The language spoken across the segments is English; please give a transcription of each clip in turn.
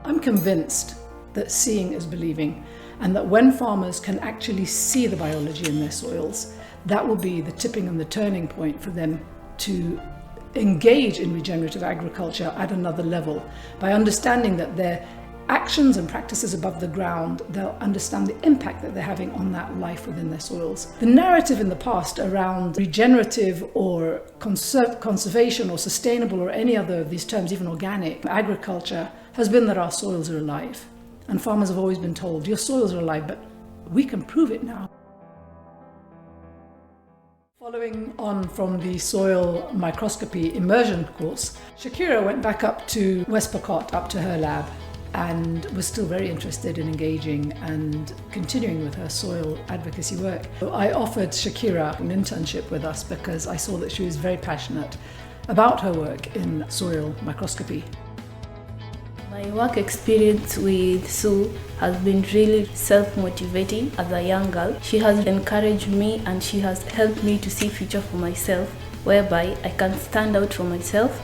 I'm convinced that seeing is believing, and that when farmers can actually see the biology in their soils, that will be the tipping and the turning point for them to engage in regenerative agriculture at another level. By understanding that their actions and practices above the ground, they'll understand the impact that they're having on that life within their soils. The narrative in the past around regenerative or conservation or sustainable or any other of these terms, even organic agriculture, has been that our soils are alive. And farmers have always been told, your soils are alive, but we can prove it now. Following on from the soil microscopy immersion course, Shakira went back up to West Pokot, up to her lab, and was still very interested in engaging and continuing with her soil advocacy work. So I offered Shakira an internship with us because I saw that she was very passionate about her work in soil microscopy. My work experience with Sue has been really self-motivating as a young girl. She has encouraged me and she has helped me to see future for myself, whereby I can stand out for myself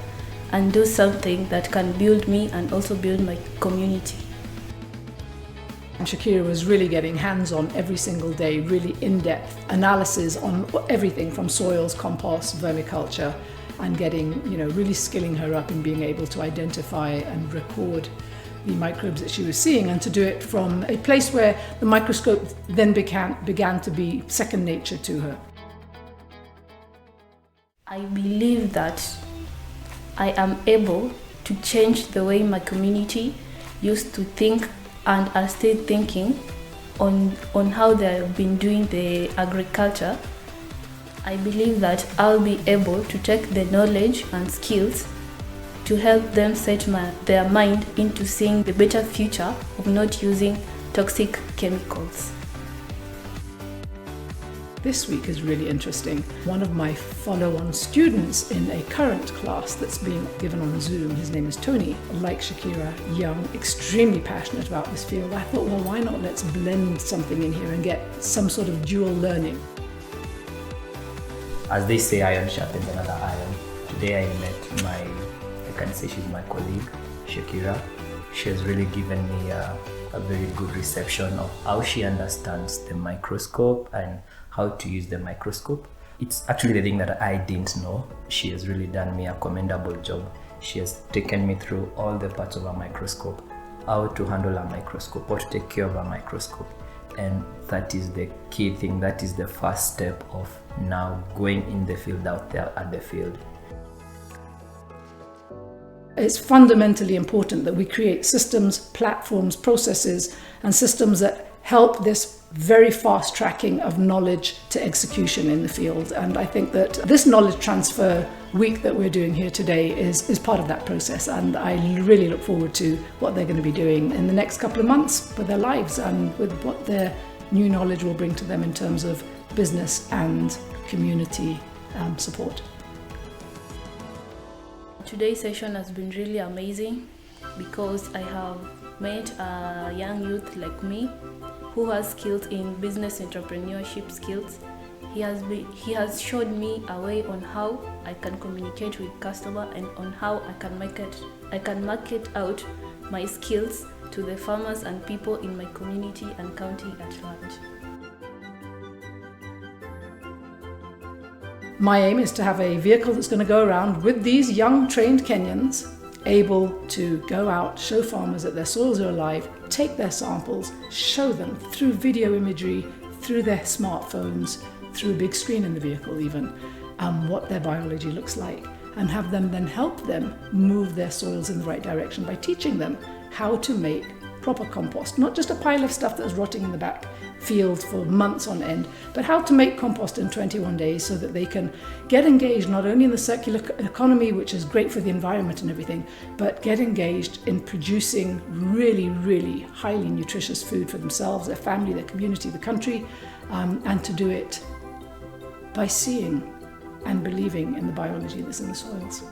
and do something that can build me and also build my community. And Shakira was really getting hands-on every single day, really in-depth analysis on everything from soils, compost, vermiculture, and getting, really skilling her up in being able to identify and record the microbes that she was seeing, and to do it from a place where the microscope then began to be second nature to her. I believe that I am able to change the way my community used to think and are still thinking on how they have been doing the agriculture. I believe that I'll be able to take the knowledge and skills to help them set their mind into seeing the better future of not using toxic chemicals. This week is really interesting. One of my follow-on students in a current class that's being given on Zoom, his name is Tony, like Shakira, young, extremely passionate about this field. I thought, well, why not let's blend something in here and get some sort of dual learning. As they say, iron sharpens another iron. Today I met I can say she's my colleague, Shakira. She has really given me a very good reception of how she understands the microscope and how to use the microscope. It's actually the thing that I didn't know. She has really done me a commendable job. She has taken me through all the parts of a microscope, how to handle a microscope, how to take care of a microscope. And that is the key thing. That is the first step of now going in the field, out there at the field. It's fundamentally important that we create systems, platforms, processes, and systems that help this very fast tracking of knowledge to execution in the field. And I think that this knowledge transfer week that we're doing here today is part of that process. And I really look forward to what they're going to be doing in the next couple of months with their lives and with what their new knowledge will bring to them in terms of business and community support. Today's session has been really amazing because I have met a young youth like me who has skills in business entrepreneurship skills. He has showed me a way on how I can communicate with customer and on how I can market out my skills to the farmers and people in my community and county at large. My aim is to have a vehicle that's going to go around with these young trained Kenyans, able to go out, show farmers that their soils are alive, take their samples, show them through video imagery, through their smartphones, through a big screen in the vehicle even, what their biology looks like, and have them then help them move their soils in the right direction by teaching them how to make proper compost, not just a pile of stuff that's rotting in the back field for months on end, but how to make compost in 21 days so that they can get engaged not only in the circular economy, which is great for the environment and everything, but get engaged in producing really, really highly nutritious food for themselves, their family, their community, the country, and to do it by seeing and believing in the biology that's in the soils.